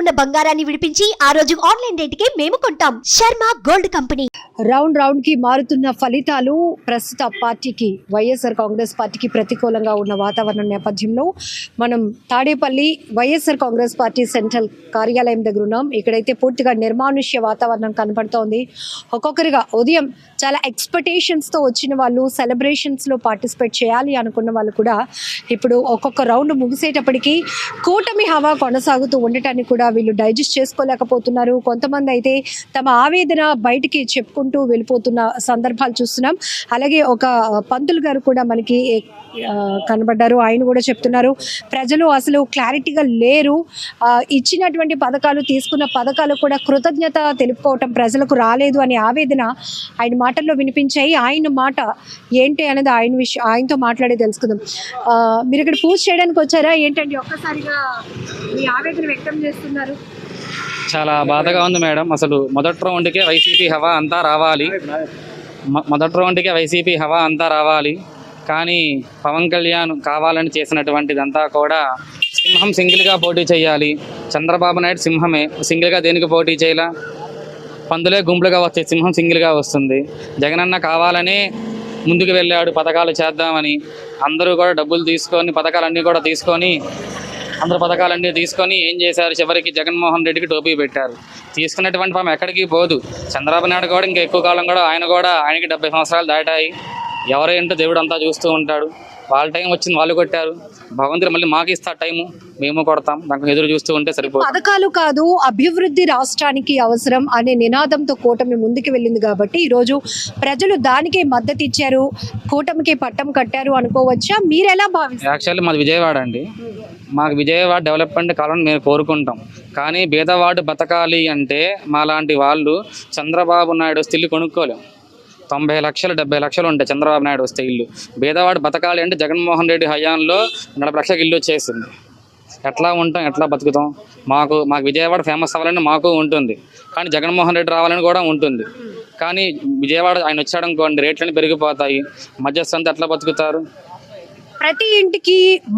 ఉన్న బంగారాన్ని విడిపించి ఆ రోజు ఆన్లైన్ రేటుకే మేము కొంటాం. Sharma gold company. రౌండ్ కి మారుతున్న ఫలితాలు ప్రస్తుత పార్టీకి వైఎస్ఆర్ కాంగ్రెస్ పార్టీకి ప్రతికూలంగా ఉన్న వాతావరణం నేపథ్యంలో మనం తాడేపల్లి వైఎస్ఆర్ కాంగ్రెస్ పార్టీ సెంట్రల్ కార్యాలయం దగ్గర ఉన్నాం. ఇక్కడైతే పూర్తిగా నిర్మానుష్య వాతావరణం కనపడుతోంది. ఒక్కొక్కరిగా ఉదయం చాలా ఎక్స్పెక్టేషన్స్తో వచ్చిన వాళ్ళు, సెలబ్రేషన్స్లో పార్టిసిపేట్ చేయాలి అనుకున్న వాళ్ళు కూడా ఇప్పుడు ఒక్కొక్క రౌండ్ ముగిసేటప్పటికి కూటమి హవా కొనసాగుతూ ఉండటాన్ని కూడా వీళ్ళు డైజెస్ట్ చేసుకోలేకపోతున్నారు. కొంతమంది అయితే తమ ఆవేదన బయటికి చెప్పుకుంటూ వెళ్ళిపోతున్న సందర్భాలు చూస్తున్నాం. అలాగే ఒక పంతులు గారు కూడా మనకి కనబడ్డారు. ఆయన కూడా చెప్తున్నారు ప్రజలు అసలు క్లారిటీగా లేరు, ఇచ్చినటువంటి పథకాలు, తీసుకున్న పథకాలు కూడా కృతజ్ఞత తెలుపుకోవటం ప్రజలకు రాలేదు అనే ఆవేదన ఆయన మాటల్లో వినిపించాయి. ఆయన మాట ఏంటి అనేది ఆయనతో మాట్లాడి తెలుసుకుందాం. మీరు ఇక్కడ పూజ చేయడానికి వచ్చారా ఏంటండి? ఒక్కసారిగా మీ ఆవేదన వ్యక్తం చేస్తున్నారు. చాలా బాధగా ఉంది మేడం. అసలు మొదటి రౌండ్కే వైసీపీ హవా అంతా రావాలి. కానీ పవన్ కళ్యాణ్ కావాలని చేసినటువంటిదంతా కూడా సింహం సింగిల్గా పోటీ చేయాలి. చంద్రబాబు నాయుడు సింహమే, సింగిల్గా దేనికి పోటీ చేయాల? పందులే గుంపులుగా వచ్చే సింహం సింగిల్గా వస్తుంది. జగనన్న కావాలనే ముందుకు వెళ్ళాడు పథకాలు చేద్దామని. అందరూ కూడా డబ్బులు తీసుకొని పథకాలన్నీ తీసుకొని ఏం చేశారు? చివరికి జగన్మోహన్ రెడ్డికి టోపీ పెట్టారు. తీసుకున్నటువంటి పాపం ఎక్కడికి పోదు. చంద్రబాబు నాయుడు కూడా ఇంకా ఎక్కువ కాలం కూడా ఆయనకి 70 సంవత్సరాలు దాటాయి. ఎవరేంటో దేవుడు అంతా చూస్తూ ఉంటాడు. వాళ్ళ టైం వచ్చింది, వాళ్ళు కొట్టారు. భగవంతుడు మళ్ళీ మాకు ఇస్తారు టైము, మేము కొడతాం. దానికి ఎదురు చూస్తూ ఉంటే సరిపోతుంది. పథకాలు కాదు, అభివృద్ధి రాష్ట్రానికి అవసరం అనే నినాదంతో కూటమి ముందుకు వెళ్ళింది కాబట్టి ఈరోజు ప్రజలు దానికే మద్దతు ఇచ్చారు, కూటమికి పట్టం కట్టారు అనుకోవచ్చా? మీరు ఎలా భావిస్తారు? యాక్చువల్లీ మాది విజయవాడ అండి. మాకు విజయవాడ డెవలప్మెంట్ కావాలని మేము కోరుకుంటాం. కానీ బీదవాడు బతకాలి అంటే మాలాంటి వాళ్ళు చంద్రబాబు నాయుడు వస్తే ఇల్లు కొనుక్కోలేం. 90 లక్షలు 70 లక్షలు ఉంటాయి చంద్రబాబు నాయుడు వస్తే ఇల్లు. బీదవాడు బతకాలి అంటే జగన్మోహన్ రెడ్డి హయాంలో 40 లక్షలకు ఇల్లు వచ్చేసింది. ఎట్లా ఉంటాం, ఎట్లా బతుకుతాం? మాకు విజయవాడ ఫేమస్ అవ్వాలని మాకు ఉంటుంది, కానీ జగన్మోహన్ రెడ్డి రావాలని కూడా ఉంటుంది. కానీ విజయవాడ ఆయన వచ్చాడనుకోండి రేట్లన్నీ పెరిగిపోతాయి. మధ్యస్థంతా ఎట్లా బతుకుతారు? ప్రతి ఇంటికి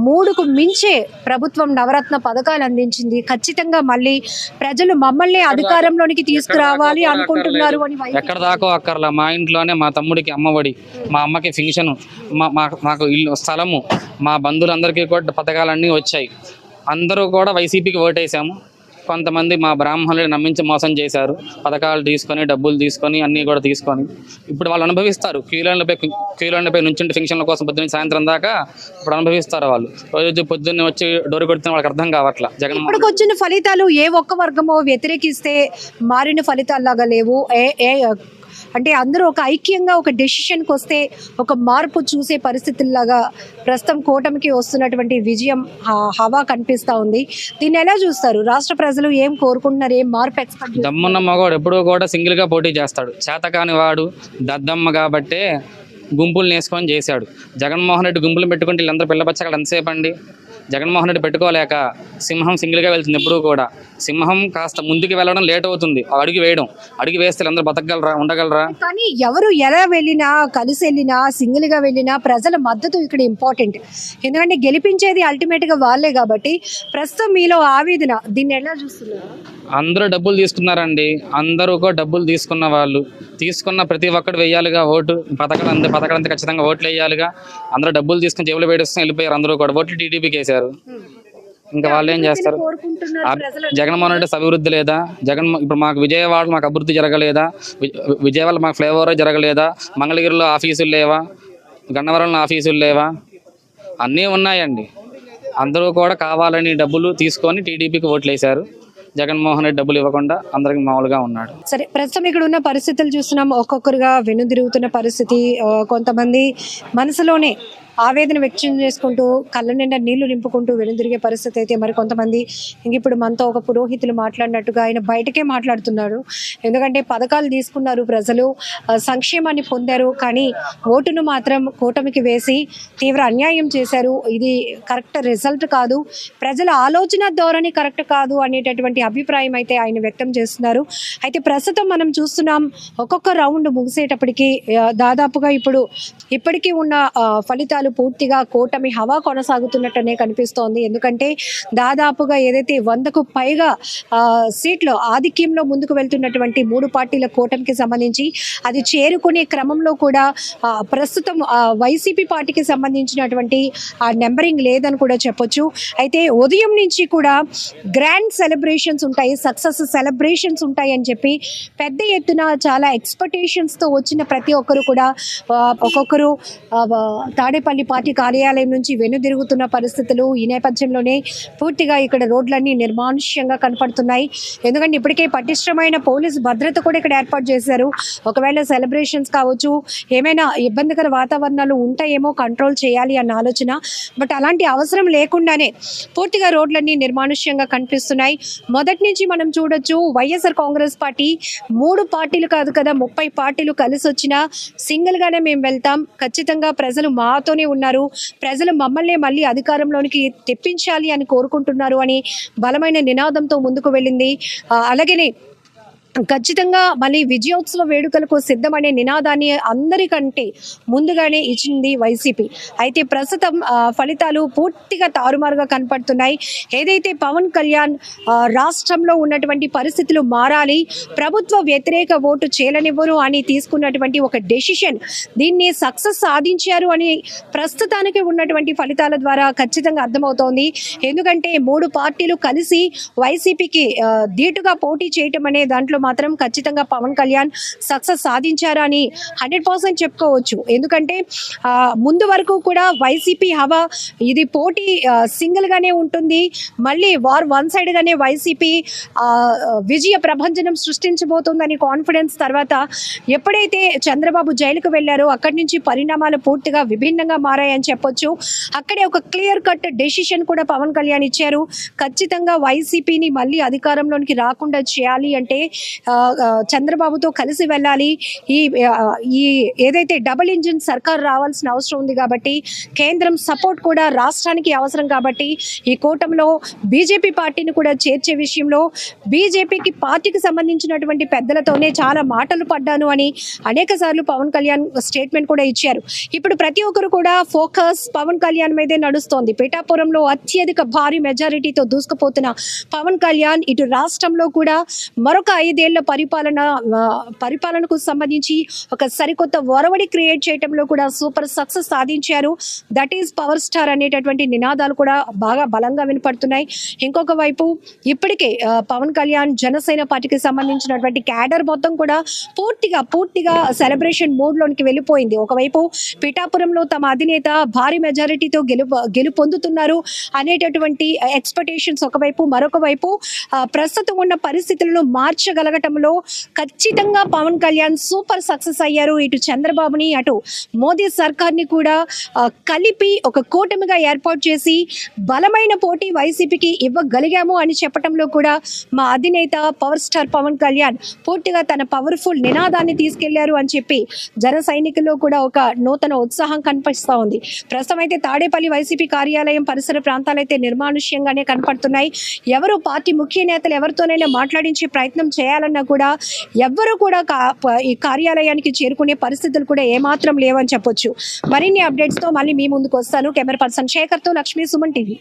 3కు మించే ప్రభుత్వం నవరత్న పథకాలు అందించింది. ఖచ్చితంగా మళ్ళీ ప్రజలు మమ్మల్ని అధికారంలోనికి తీసుకురావాలి అనుకుంటున్నారు అని. ఎక్కడ దాకో అక్కర్లా. మా ఇంట్లోనే మా తమ్ముడికి అమ్మఒడి, మా అమ్మకి ఫింక్షన్, మాకు ఇల్లు, స్థలము, మా బంధువులందరికీ కూడా పథకాలన్నీ వచ్చాయి. అందరూ కూడా వైసీపీకి ఓటేసాము. కొంతమంది మా బ్రాహ్మణులు నమ్మించి మోసం చేశారు. పథకాలు తీసుకొని, డబ్బులు తీసుకొని, అన్నీ కూడా తీసుకొని ఇప్పుడు వాళ్ళు అనుభవిస్తారు. క్యూలైన్లపై నుంచుంటే ఫంక్షన్ల కోసం పొద్దున్న సాయంత్రం దాకా ఇప్పుడు అనుభవిస్తారు. వాళ్ళు రోజు పొద్దున్నే వచ్చి డోరు కొడుతున్న వాళ్ళకి అర్థం కావట్లా. జగన్ ఇప్పటికి వచ్చిన ఫలితాలు ఏ ఒక్క వర్గమో వ్యతిరేకిస్తే మారిన ఫలితాల్లాగా లేవు. అంటే అందరూ ఒక ఐక్యంగా ఒక డెసిషన్కి వస్తే ఒక మార్పు చూసే పరిస్థితుల్లాగా ప్రస్తుతం కూటమికి వస్తున్నటువంటి విజయం హవా కనిపిస్తూ ఉంది. దీన్ని ఎలా చూస్తారు? రాష్ట్ర ప్రజలు ఏం కోరుకుంటున్నారు? ఏం మార్పు ఎక్స్పెక్ట్? దమ్మున్న మగవాడు ఎప్పుడూ కూడా సింగిల్గా పోటీ చేస్తాడు. చేతకాని వాడు దద్దమ్మ కాబట్టే గుంపులు నేసుకొని చేశాడు. జగన్మోహన్ రెడ్డి గుంపులు పెట్టుకుంటే వీళ్ళందరూ పిల్లబచ్చగాడు ఎంతసేపు అండి? జగన్మోహన్ రెడ్డి పెట్టుకోలేక సింహం సింగిల్గా వెళ్తుంది. ఎప్పుడూ కూడా సింహం కాస్త ముందుకు వెళ్ళడం లేట్ అవుతుంది. అడుగు వేస్తే అందరూ బతకగలరా, ఉండగలరా? కానీ ఎవరు ఎలా వెళ్ళినా, కలిసి వెళ్ళినా, సింగిల్గా వెళ్ళినా ప్రజల మద్దతు ఇక్కడ ఇంపార్టెంట్. ఎందుకంటే గెలిపించేది అల్టిమేట్గా వాళ్ళే కాబట్టి ప్రస్తుతం మీలో ఆవేదన, దీన్ని ఎలా చూస్తున్నారు? అందరూ డబ్బులు తీసుకున్నారండి. అందరూ కూడా డబ్బులు తీసుకున్న వాళ్ళు, తీసుకున్న ప్రతి ఒక్కరు వెయ్యాలిగా ఓటు. పథకాలంతా ఖచ్చితంగా ఓట్లు వేయాలిగా. అందరూ డబ్బులు తీసుకుని జేబులు పెట్టేసుకుని వెళ్ళిపోయారు. అందరూ కూడా ఓట్లు టీడీపీకి వేశారు. ఇంకా వాళ్ళు ఏం చేస్తారు? జగన్మోహన్ రెడ్డి అభివృద్ధి లేదా? ఇప్పుడు మాకు విజయవాడ మాకు అభివృద్ధి జరగలేదా? విజయవాడ మాకు ఫ్లైఓవర్ జరగలేదా? మంగళగిరిలో ఆఫీసులు లేవా? గన్నవరంలో ఆఫీసులు లేవా? అన్నీ ఉన్నాయండి. అందరూ కూడా కావాలని డబ్బులు తీసుకొని టీడీపీకి ఓట్లు వేశారు. జగన్మోహన్ రెడ్డి డబ్బులు ఇవ్వకుండా అందరికి మామూలుగా ఉన్నాడు. సరే, ప్రస్తుతం ఇక్కడ ఉన్న పరిస్థితులు చూస్తున్నాం. ఒక్కొక్కరుగా వెనుదిరుగుతున్న పరిస్థితి. కొంతమంది మనసులోనే ఆవేదన వ్యక్తం చేసుకుంటూ కళ్ళ నిండా నీళ్లు నింపుకుంటూ వెనుదిరిగే పరిస్థితి అయితే మరి కొంతమంది ఇప్పుడు మనతో ఒక పురోహితులు మాట్లాడినట్టుగా ఆయన బయటకే మాట్లాడుతున్నాడు. ఎందుకంటే పథకాలు తీసుకున్నారు, ప్రజలు సంక్షేమాన్ని పొందారు, కానీ ఓటును మాత్రం కూటమికి వేసి తీవ్ర అన్యాయం చేశారు. ఇది కరెక్ట్ రిజల్ట్ కాదు, ప్రజల ఆలోచన ధోరణి కరెక్ట్ కాదు అనేటటువంటి అభిప్రాయం అయితే ఆయన వ్యక్తం చేస్తున్నారు. అయితే ప్రస్తుతం మనం చూస్తున్నాం ఒక్కొక్క రౌండ్ ముగిసేటప్పటికి దాదాపుగా ఇప్పటికీ ఉన్న ఫలితాలు ఫలితాలు పూర్తిగా కూటమి హవా కొనసాగుతున్నట్టనే కనిపిస్తోంది. ఎందుకంటే దాదాపుగా ఏదైతే 100కు పైగా సీట్లు ఆధిక్యంలో ముందుకు వెళ్తున్నటువంటి 3 పార్టీల కూటమికి సంబంధించి అది చేరుకునే క్రమంలో కూడా ప్రస్తుతం వైసీపీ పార్టీకి సంబంధించినటువంటి నెంబరింగ్ లేదని కూడా చెప్పొచ్చు. అయితే ఉదయం నుంచి కూడా గ్రాండ్ సెలబ్రేషన్స్ ఉంటాయి, సక్సెస్ సెలబ్రేషన్స్ ఉంటాయి అని చెప్పి పెద్ద ఎత్తున చాలా ఎక్స్పెక్టేషన్స్తో వచ్చిన ప్రతి ఒక్కరు కూడా ఒక్కొక్కరు తాడేపల్లి పార్టీ కార్యాలయం నుంచి వెనుదిరుగుతున్న పరిస్థితులు. ఈ నేపథ్యంలోనే పూర్తిగా ఇక్కడ రోడ్లన్నీ నిర్మానుష్యంగా కనపడుతున్నాయి. ఎందుకంటే ఇప్పటికే పటిష్టమైన పోలీసు భద్రత కూడా ఇక్కడ ఏర్పాటు చేశారు. ఒకవేళ సెలబ్రేషన్స్ కావచ్చు, ఏమైనా ఇబ్బందికర వాతావరణాలు ఉంటాయేమో కంట్రోల్ చేయాలి అన్న ఆలోచన. బట్ అలాంటి అవసరం లేకుండానే పూర్తిగా రోడ్లన్నీ నిర్మానుష్యంగా కనిపిస్తున్నాయి. మొదటి నుంచి మనం చూడొచ్చు, వైఎస్ఆర్ కాంగ్రెస్ పార్టీ 3 పార్టీలు కాదు కదా 30 పార్టీలు కలిసి వచ్చినా సింగిల్గానే మేము వెళ్తాం, ఖచ్చితంగా ప్రజలు మాతోనే ఉన్నారు, ప్రజలు మమ్మల్ని మళ్ళీ అధికారంలోనికి తెప్పించాలి అని కోరుకుంటున్నారు అని బలమైన నినాదంతో ముందుకు వెళ్ళింది. అలాగనే ఖచ్చితంగా మళ్ళీ విజయోత్సవ వేడుకలకు సిద్ధమనే నినాదాన్ని అందరికంటే ముందుగానే ఇచ్చింది వైసీపీ. అయితే ప్రస్తుతం ఫలితాలు పూర్తిగా తారుమారుగా కనపడుతున్నాయి. ఏదైతే పవన్ కళ్యాణ్ రాష్ట్రంలో ఉన్నటువంటి పరిస్థితులు మారాలి, ప్రభుత్వ వ్యతిరేక ఓటు చేలనివ్వరు అని తీసుకున్నటువంటి ఒక డెసిషన్, దీన్ని సక్సెస్ సాధించారు అని ప్రస్తుతానికి ఉన్నటువంటి ఫలితాల ద్వారా ఖచ్చితంగా అర్థమవుతోంది. ఎందుకంటే 3 పార్టీలు కలిసి వైసీపీకి ధీటుగా పోటీ చేయటం అనే దాంట్లో మాత్రం ఖచ్చితంగా పవన్ కళ్యాణ్ సక్సెస్ సాధించారని 100% చెప్పుకోవచ్చు. ఎందుకంటే ముందు వరకు కూడా వైసీపీ హవా ఇది పోటీ సింగిల్ గానే ఉంటుంది, మళ్ళీ వార్ వన్ సైడ్ గానే వైసీపీ విజయ ప్రభంజనం సృష్టించబోతుందని కాన్ఫిడెన్స్ తర్వాత ఎప్పుడైతే చంద్రబాబు జైలుకు వెళ్లారో అక్కడి నుంచి పరిణామాలు పూర్తిగా విభిన్నంగా మారాయని చెప్పొచ్చు. అక్కడే ఒక క్లియర్ కట్ డెసిషన్ కూడా పవన్ కళ్యాణ్ ఇచ్చారు. ఖచ్చితంగా వైసీపీని మళ్ళీ అధికారంలోనికి రాకుండా చేయాలి అంటే చంద్రబాబుతో కలిసి వెళ్ళాలి. ఈ ఏదైతే డబుల్ ఇంజిన్ సర్కార్ రావాల్సిన అవసరం ఉంది కాబట్టి, కేంద్రం సపోర్ట్ కూడా రాష్ట్రానికి అవసరం కాబట్టి, ఈ కూటమిలో బీజేపీ పార్టీని కూడా చేర్చే విషయంలో బీజేపీకి పార్టీకి సంబంధించినటువంటి పెద్దలతోనే చాలా మాటలు పడ్డాను అని అనేక సార్లు పవన్ కళ్యాణ్ స్టేట్మెంట్ కూడా ఇచ్చారు. ఇప్పుడు ప్రతి ఒక్కరు కూడా ఫోకస్ పవన్ కళ్యాణ్ మీదే నడుస్తోంది. పిఠాపురంలో అత్యధిక భారీ మెజారిటీతో దూసుకుపోతున్న పవన్ కళ్యాణ్ ఇటు రాష్ట్రంలో కూడా మరొక 5 ఏళ్ల పరిపాలనకు సంబంధించి ఒక సరికొత్త ఒరవడి క్రియేట్ చేయడంలో కూడా సూపర్ సక్సెస్ సాధించారు. దట్ ఈజ్ పవర్ స్టార్ అనేటటువంటి నినాదాలు కూడా బాగా బలంగా వినపడుతున్నాయి. ఇంకొక వైపు ఇప్పటికే పవన్ కళ్యాణ్ జనసేన పార్టీకి సంబంధించినటువంటి క్యాడర్ మొత్తం కూడా పూర్తిగా సెలబ్రేషన్ మోడ్ లోనికి వెళ్ళిపోయింది. ఒకవైపు పిఠాపురంలో తమ అధినేత భారీ మెజారిటీతో గెలుపొందుతున్నారు అనేటటువంటి ఎక్స్పెక్టేషన్స్ ఒకవైపు, మరొక వైపు ప్రస్తుతం ఉన్న పరిస్థితులను మార్చగలగటంలో ఖచ్చితంగా పవన్ కళ్యాణ్ సూపర్ సక్సెస్ అయ్యారు. ఇటు చంద్రబాబుని అటు మోదీ సర్కార్ని కూడా కలిపి ఒక కూటమిగా ఏర్పాటు చేసి బలమైన పోటీ వైసీపీకి ఇవ్వగలిగాము అని చెప్పడంలో కూడా మా అధినేత పవర్ స్టార్ పవన్ కళ్యాణ్ పూర్తిగా తన పవర్ఫుల్ నినాదాన్ని తీసుకెళ్లారు అని చెప్పి జన సైనికుల్లో కూడా ఒక నూతన ఉత్సాహం కనిపిస్తూ ఉంది. ప్రస్తుతం అయితే తాడేపల్లి వైసీపీ కార్యాలయం పరిసర ప్రాంతాలైతే నిర్మానుష్యంగానే కనపడుతున్నాయి. ఎవరు పార్టీ ముఖ్య నేతలు ఎవరితోనైనా మాట్లాడించే ప్రయత్నం చేయాలన్నా కూడా ఎవ్వరూ కూడా ఈ కార్యాలయానికి చేరుకునే పరిస్థితులు కూడా ఏమాత్రం లేవని చెప్పొచ్చు. మరిన్ని అప్డేట్స్తో మళ్ళీ మీ ముందుకు వస్తాను. కెమెరా పర్సన్ శేఖర్తో లక్ష్మీ, సుమన్ టీవీ.